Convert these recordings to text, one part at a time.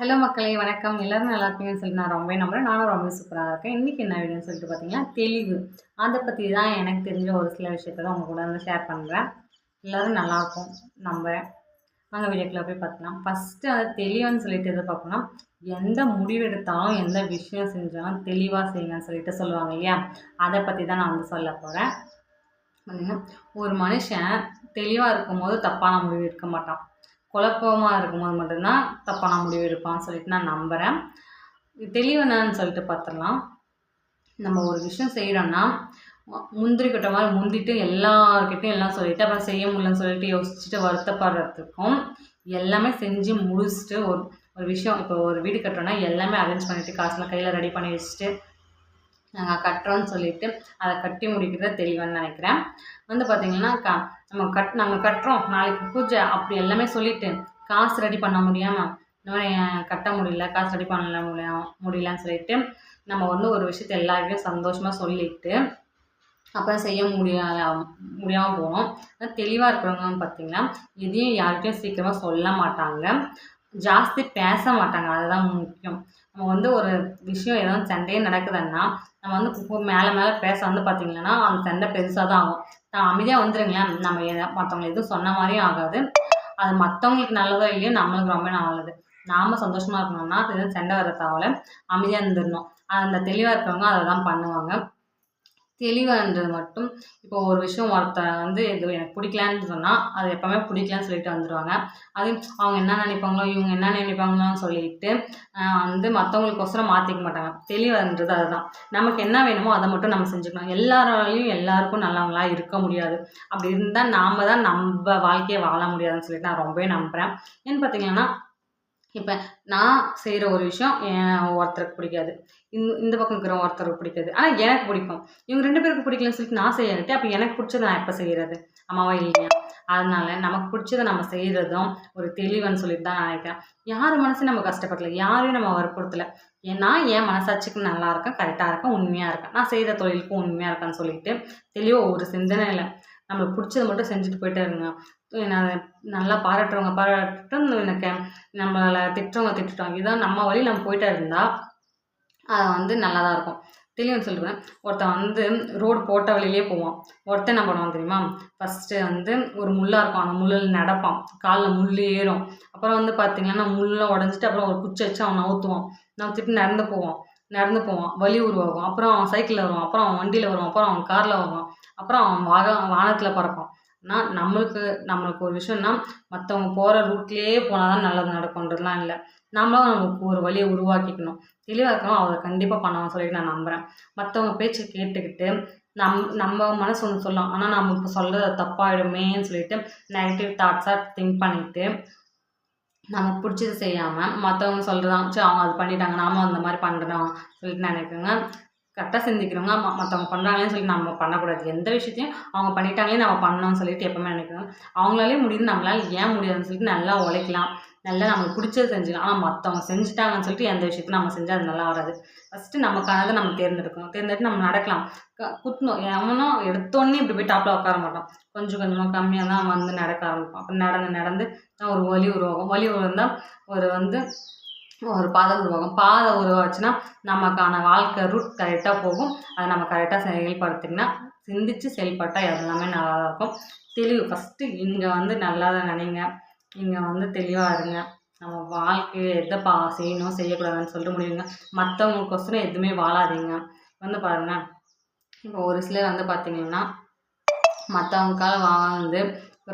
Hello மக்களே வணக்கம். எல்லாரும் நல்லா இருப்பீங்கன்னு சொல்லிட்டு நான் ரொம்பவே நம்புறேன். நானும் ரொம்ப சூப்பராக இருக்கேன். இன்றைக்கி என்ன வீடியோன்னு சொல்லிட்டு பார்த்தீங்கன்னா, தெளிவு. அதை பற்றி தான் எனக்கு தெரிஞ்ச ஒரு சில விஷயத்த தான் உங்கள் கூட வந்து ஷேர் பண்ணுறேன். எல்லோரும் நல்லாயிருக்கும் நம்புறேன். வாங்க வீடியோக்குள்ளே போய் பார்க்கலாம். ஃபஸ்ட்டு அதை தெளிவுன்னு சொல்லிட்டு எது பார்க்கணும், எந்த முடிவு எடுத்தாலும் எந்த விஷயம் செஞ்சாலும் தெளிவாக செய்யுங்கன்னு சொல்லிட்டு சொல்லுவாங்க இல்லையா? அதை பற்றி தான் நான் வந்து சொல்ல போகிறேன். ஒரு மனுஷன் தெளிவாக இருக்கும்போது தப்பான முடிவு எடுக்க மாட்டான். குழப்பமாக இருக்கும்போது மட்டும்தான் தப்பான முடிவு எடுப்பான்னு சொல்லிட்டு நான் நம்புகிறேன். தெளிவு என்னன்னு சொல்லிட்டு பார்த்துடலாம். நம்ம ஒரு விஷயம் செய்கிறோன்னா முந்திரி கொட்ட மாதிரி முந்திட்டு எல்லார்கிட்டையும் எல்லாம் சொல்லிவிட்டு அப்புறம் செய்ய முடியலன்னு சொல்லிட்டு யோசிச்சுட்டு வருத்தப்படுறதுக்கும் எல்லாமே செஞ்சு முடிச்சுட்டு ஒரு விஷயம் இப்போ ஒரு வீடு கட்டுறோன்னா எல்லாமே அரேஞ்ச் பண்ணிவிட்டு காசுலாம் கையில் ரெடி பண்ணி வச்சுட்டு நாங்கள் கட்டுறோன்னு சொல்லிட்டு அதை கட்டி முடிக்கிறத தெளிவான்னு நினைக்கிறேன். வந்து பார்த்திங்கன்னா நாங்கள் கட்டுறோம் நாளைக்கு பூஜை அப்படி எல்லாமே சொல்லிவிட்டு காசு ரெடி பண்ண முடியாமல் இந்த மாதிரி கட்ட முடியல, காசு ரெடி பண்ண முடியலன்னு சொல்லிட்டு நம்ம வந்து ஒரு விஷயத்த எல்லாருக்கும் சந்தோஷமாக சொல்லிவிட்டு அப்புறம் செய்ய முடியாமல் போனோம். தெளிவாக இருக்கிறவங்க பார்த்திங்கன்னா எதையும் யார்கிட்டையும் சீக்கிரமாக சொல்ல மாட்டாங்க, ஜாஸ்தி பேச மாட்டாங்க. அதுதான் முக்கியம். நம்ம வந்து ஒரு விஷயம் ஏதாவது சண்டையே நடக்குதுன்னா நம்ம வந்து மேலே மேலே பேச வந்து பார்த்திங்கன்னா அந்த சண்டை பெருசாக தான் ஆகும். நான் அமைதியாக வந்துடுங்களேன், நம்ம மற்றவங்களை எதுவும் சொன்ன மாதிரியும் ஆகாது. அது மற்றவங்களுக்கு நல்லதோ இல்லையோ நம்மளுக்கு ரொம்ப நல்லது. நாம் சந்தோஷமாக இருக்கணும்னா எதுவும் சண்டை வர தேவையில்ல, அமைதியாக இருந்துடணும். அந்த தெளிவாக இருக்கிறவங்க அதை தான் பண்ணுவாங்க. தெளிவுன்றது மட்டும் இப்போ ஒரு விஷயம் ஒருத்தர் வந்து இது எனக்கு பிடிக்கலன்னு சொன்னால் அது எப்போவுமே பிடிக்கலன்னு சொல்லிட்டு வந்துடுவாங்க. அது அவங்க என்ன நினைப்பாங்களோ இவங்க என்ன நினைப்பாங்களோன்னு சொல்லிட்டு வந்து மற்றவங்களுக்கோசரம் மாற்றிக்க மாட்டாங்க. தெளிவுன்றது அதுதான். நமக்கு என்ன வேணுமோ அதை மட்டும் நம்ம செஞ்சுக்கணும். எல்லாராலையும் எல்லாருக்கும் நல்லவங்களா இருக்க முடியாது. அப்படி இருந்தால் நாம் தான் நம்ம வாழ்க்கையை வாழ முடியாதுன்னு சொல்லிட்டு நான் ரொம்பவே நம்புகிறேன். ஏன்னு பார்த்தீங்கன்னா இப்போ நான் செய்கிற ஒரு விஷயம் ஒருத்தருக்கு பிடிக்காது, இந்த பக்கம் இருக்கிற ஒருத்தருக்கு பிடிக்காது, ஆனால் எனக்கு பிடிக்கும். இவங்க 2 பேருக்கு பிடிக்கலன்னு சொல்லிட்டு நான் செய்யறேன். அப்போ எனக்கு பிடிச்சதை நான் எப்போ செய்கிறது? ஆமாவா இல்லையா? அதனால நமக்கு பிடிச்சதை நம்ம செய்கிறதும் ஒரு தெளிவுன்னு சொல்லிட்டு தான் நினைக்கிறேன். யார் மனசையும் நம்ம கஷ்டப்படல, யாரையும் நம்ம வற்புறுத்தலை. நான் என் மனசாட்சிக்கு நல்லா இருக்கேன், கரெக்டாக இருக்கேன், உண்மையாக இருக்கேன், நான் செய்கிற தொழிலுக்கும் உண்மையாக இருக்கேன்னு சொல்லிட்டு தெளிவாக ஒரு சிந்தனையில் நம்மளுக்கு பிடிச்சதை மட்டும் செஞ்சுட்டு போயிட்டே இருங்க. நல்லா பாராட்டுறவங்க பாராட்டட்டும், எனக்கு நம்மளை திட்டுறவங்க திட்டுட்டோம், இதுதான் நம்ம வழி நம்ம போயிட்டே இருந்தால் அது வந்து நல்லா தான் இருக்கும். தெளிவுன்னு சொல்லுவேன். ஒருத்தன் வந்து ரோடு போட்ட வழியிலே போவான். ஒருத்தன் என்ன பண்ணுவான் தெரியுமா? ஃபஸ்ட்டு வந்து ஒரு முள்ளாக இருக்கும், அந்த முள்ளில் நடப்பான், காலில் முள் ஏறும். அப்புறம் வந்து பார்த்திங்கன்னா முள்ளை உடஞ்சிட்டு அப்புறம் ஒரு குச்சி வச்சு அவன் நவுத்திட்டு நடந்து போவான், வலி உருவாகும். அப்புறம் அவன் சைக்கிளில் வருவான், அப்புறம் அவன் வண்டியில் வருவான், அப்புறம் அவன் காரில் வருவான், அப்புறம் அவன் வானத்தில் பறப்பான். ஆனால் நம்மளுக்கு ஒரு விஷயம்னா மற்றவங்க போகிற ரூட்லேயே போனால் தான் நல்லது நடக்கும்ன்றதுலாம் இல்லை. நமக்கு ஒரு வழியை உருவாக்கிக்கணும். தெளிவாக இருக்கணும், அதை கண்டிப்பாக பண்ணுவான்னு சொல்லிட்டு நான் நம்புகிறேன். மற்றவங்க பேச்சை கேட்டுக்கிட்டு நம்ம மனசு ஒன்று சொல்லலாம், ஆனால் நம்ம இப்போ சொல்கிறது தப்பாகிடுமேன்னு சொல்லிட்டு நெகட்டிவ் தாட்ஸாக திங்க் பண்ணிவிட்டு நமக்கு பிடிச்சது செய்யாமல் மற்றவங்க சொல்கிறதான் சரி அவங்க அது பண்ணிட்டாங்க நாமும் அந்த மாதிரி பண்ணுறோம் சொல்லிட்டு நினைக்கிறேங்க. கரெக்டாக சிந்திக்கிறவங்க மற்றவங்க பண்ணுறாங்களேன்னு சொல்லிட்டு நம்ம பண்ணக்கூடாது. எந்த விஷயத்தையும் அவங்க பண்ணிட்டாங்களே நம்ம பண்ணணும்னு சொல்லிட்டு எப்போவுமே நினைக்கிறோம். அவங்களாலே முடியுது நம்மளால ஏன் முடியாதுன்னு சொல்லிட்டு நல்லா உழைக்கலாம், நல்லா நம்மளுக்கு பிடிச்சது செஞ்சுக்கலாம். ஆனால் மற்றவங்க செஞ்சுட்டாங்கன்னு சொல்லிட்டு எந்த விஷயத்தையும் நம்ம செஞ்சால் அது நல்லா வராது. ஃபஸ்ட்டு நமக்கானதை நம்ம தேர்ந்தெடுத்து நம்ம நடக்கலாம். குத்தணும் எவனோ எடுத்தோடனே இப்படி போய் டாப்பில் உட்கார மாட்டோம். கொஞ்சம் கொஞ்சமாக கம்மியாக தான் வந்து நடக்க ஆரம்பிப்போம். அப்புறம் நடந்து ஒரு வலி உருவாகும். வலி உருவாந்தால் ஒரு பாதை உருவாகும். பாதை உருவாச்சுன்னா நமக்கான வாழ்க்கை ரூட் கரெக்டாக போகும். அதை நம்ம கரெக்டாக செயல்படுத்திங்கன்னா சிந்தித்து செயல்பட்டால் எல்லாமே நல்லா இருக்கும். தெளிவு ஃபஸ்ட்டு இங்கே வந்து நல்லா நினைங்க, இங்கே வந்து தெளிவாக இருங்க. நம்ம வாழ்க்கையை எதை செய்யணும் செய்யக்கூடாதுன்னு சொல்லிட்டு முடியுங்க. மற்றவங்களுக்கோசரம் எதுவுமே வாழாதீங்க. வந்து பாருங்கள், இப்போ ஒரு சிலர் வந்து பார்த்திங்கன்னா மற்றவங்களுக்காக வாழ்ந்து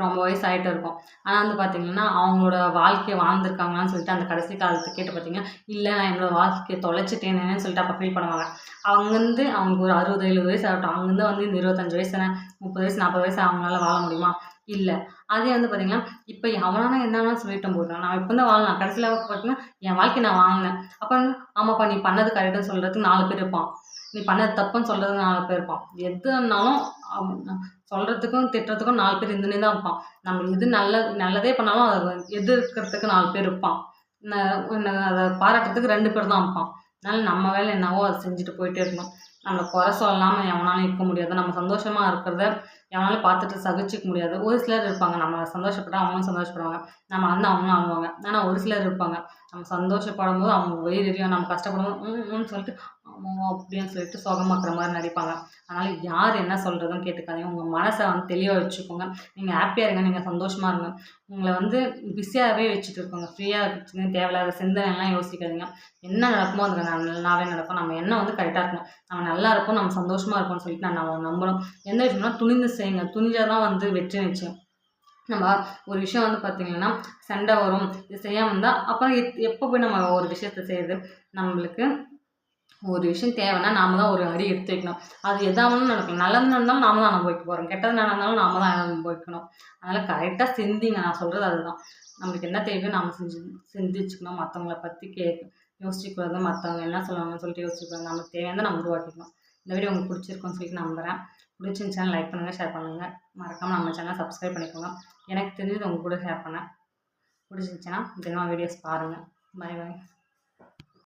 ரொம்ப வயசாகிட்டு இருக்கும். ஆனால் வந்து பார்த்திங்கன்னா அவங்களோட வாழ்க்கையை வாழ்ந்துருக்காங்களான்னு சொல்லிட்டு அந்த கடைசி காலத்தை கேட்டு பார்த்திங்கன்னா இல்லை நான் என்னோடய வாழ்க்கையை தொலைச்சிட்டேனேன்னு சொல்லிட்டு அப்போ ஃபீல் பண்ணுவாங்க. அவங்களுக்கு ஒரு 60 70 வயசு ஆகட்டும், அங்கேருந்து வந்து இந்த 25 வயசு 30 வயசு 40 வயசு அவங்களால வாழ முடியுமா? இல்லை. அதே வந்து பார்த்திங்கன்னா இப்போ அவனால என்னன்னா சொல்லிட்டு போடுறான், நான் இப்போ தான் வாழலாம், கடைசியில் பார்த்திங்கன்னா என் வாழ்க்கையை நான் வாங்கினேன். அப்போ ஆமாப்பா நீ பண்ணது கரெக்டுன்னு சொல்கிறதுக்கு 4 பேர் இருப்பான், நீ பண்ணது தப்புன்னு சொல்கிறதுக்கு 4 பேர் இருப்பான். எதுனாலும் சொல்கிறதுக்கும் திட்டுறதுக்கும் 4 பேர் இருந்துனே தான் இருப்பான். நம்ம எது நல்லதே பண்ணாலும் அதை எதிர்க்கிறதுக்கு 4 பேர் இருப்பான். அதை பாராட்டுறதுக்கு 2 பேர் தான் இருப்பான். அதனால் நம்ம வேலை என்னவோ அதை செஞ்சுட்டு போயிட்டே இருக்கணும். நம்மள குறை சொல்லாமல் எவனாலும் இருக்க முடியாது. நம்ம சந்தோஷமாக இருக்கிறத எவனாலும் பார்த்துட்டு சகிச்சுக்க முடியாது. ஒரு சிலர் இருப்பாங்க, நம்ம சந்தோஷப்பட்டா அவங்களும் சந்தோஷப்படுவாங்க. நம்ம அழுந்தா அவங்களும் அழுவாங்க. ஆனால் ஒரு சிலர் இருப்பாங்க, நம்ம சந்தோஷப்படும்போது அவங்க வயிறு எரியும், நம்ம கஷ்டப்படும்போது ம்ன்னு சொல்லிட்டு ஆமாம் அப்படின்னு சொல்லிட்டு சோகமாக்குற மாதிரி நடிப்பாங்க. அதனால் யார் என்ன சொல்கிறதும் கேட்டுக்காதீங்க. உங்கள் மனசை வந்து தெளிவாக வச்சுக்கோங்க. நீங்கள் ஹாப்பியாக இருங்க, நீங்கள் சந்தோஷமாக இருங்க. உங்களை வந்து பிஸியாகவே வச்சுட்டு இருக்கோங்க. ஃப்ரீயாக வச்சுங்க, தேவையில்லாத சிந்தனைலாம் யோசிக்காதீங்க. என்ன நடக்குமோ அது நல்லாவே நடக்கும். நம்ம எண்ணம் வந்து கரெக்டாக இருக்கணும். நம்ம நல்லா இருப்போம், நம்ம சந்தோஷமாக இருப்போம்னு சொல்லிட்டு நான் நம்பணும். எந்த விஷயம்னா துணிந்து செய்யுங்க. துணிஞ்சால் தான் வந்து வெற்றி நிச்சயம். நம்ம ஒரு விஷயம் வந்து பார்த்திங்கன்னா சண்டை வரும், இது செய்யாமல் இருந்தால் அப்புறம் எப்போ போய் நம்ம ஒரு விஷயத்த செய்யுது. நம்மளுக்கு ஒரு விஷயம் தேவைன்னா நாம தான் ஒரு அடி எடுத்து வைக்கணும். அது எதாவதும் நடக்கும். நல்லது நடந்தாலும் நாம தான் அனுபவிக்க போகிறோம், கெட்டது நடந்தாலும் நாம தான் அனுபவிக்கணும். அதனால் கரெக்டாக சிந்திங்க. நான் சொல்கிறது அதுதான். நம்மளுக்கு என்ன தேவையோ நாம சிந்திச்சுக்கணும். மற்றவங்கள பற்றி யோசிக்கக்கூடாது. மற்றவங்க என்ன சொல்லுவாங்கன்னு சொல்லிட்டு யோசிக்கக்கூடாது. நமக்கு தேவையானதை நம்ம உருவாக்கிக்கணும். இந்த வீடியோ உங்களுக்கு பிடிச்சிருக்குன்னு சொல்லிட்டு நம்புகிறேன். பிடிச்சிருந்துச்சுன்னா லைக் பண்ணுங்கள், ஷேர் பண்ணுங்கள். மறக்காமல் நம்ம சேனலை சப்ஸ்கிரைப் பண்ணிக்கோங்க. எனக்கு தெரிஞ்சது உங்கள் கூட ஷேர் பண்ணேன். பிடிச்சிருந்துச்சுன்னா தினமும் வீடியோஸ் பாருங்கள். Bye bye.